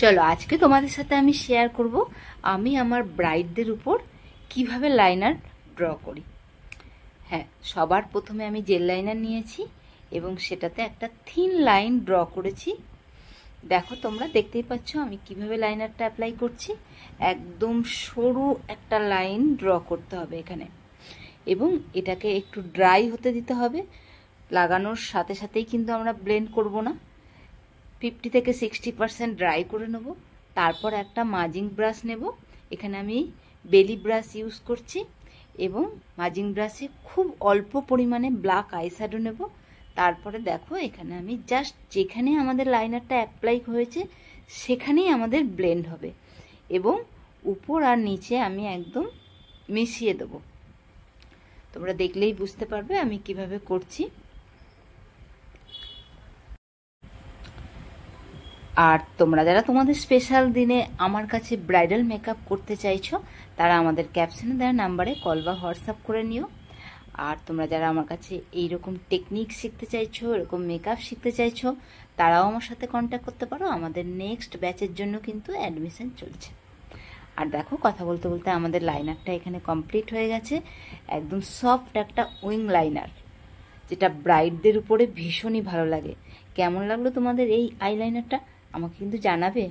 চলো আজকে তোমাদের সাথে আমি শেয়ার করব আমি আমার ব্রাইডদের উপর কিভাবে লাইনার ড্র করি। হ্যাঁ, সবার প্রথমে আমি জেল লাইনার নিয়েছি এবং সেটাতে একটা থিন লাইন ড্র করেছি। দেখো, তোমরা দেখতেই পাচ্ছ আমি কিভাবে লাইনারটা অ্যাপ্লাই করছি। একদম সরু একটা লাইন ড্র করতে হবে এখানে, এবং এটাকে একটু ড্রাই হতে দিতে হবে। লাগানোর সাথে সাথেই কিন্তু আমরা ব্লেন্ড করব না, 50 থেকে 60% ড্রাই করে নেব। তারপর একটা মাজিং ব্রাশ নেব, এখানে আমি বেলি ব্রাশ ইউজ করছি, এবং মাজিং ব্রাশে খুব অল্প পরিমাণে ব্ল্যাক আইশ্যাডো নেব। তারপরে দেখো, এখানে আমি জাস্ট যেখানে আমাদের লাইনারটা অ্যাপ্লাই হয়েছে সেখানেই আমাদের ব্লেন্ড হবে, এবং উপর আর নিচে আমি একদম মিশিয়ে দেব। তোমরা দেখলেই বুঝতে পারবে আমি কিভাবে করছি। আর তোমরা যারা তোমাদের স্পেশাল দিনে আমার কাছে ব্রাইডাল মেকআপ করতে চাইছো, তারা আমাদের ক্যাপশনে দেওয়া নাম্বারে কল বা হোয়াটসঅ্যাপ করে নিও। আর তোমরা যারা আমার কাছে এইরকম টেকনিক শিখতে চাইছো, এরকম মেকআপ শিখতে চাইছো, তারাও আমার সাথে কন্ট্যাক্ট করতে পারো। আমাদের নেক্সট ব্যাচের জন্য কিন্তু অ্যাডমিশন চলছে। আর দেখো, কথা বলতে বলতে আমাদের লাইনারটা এখানে কমপ্লিট হয়ে গেছে। একদম সফট একটা উইং লাইনার, যেটা ব্রাইডদের উপরে ভীষণই ভালো লাগে। কেমন লাগলো তোমাদের এই আইলাইনারটা আমাকে কিন্তু জানাবে।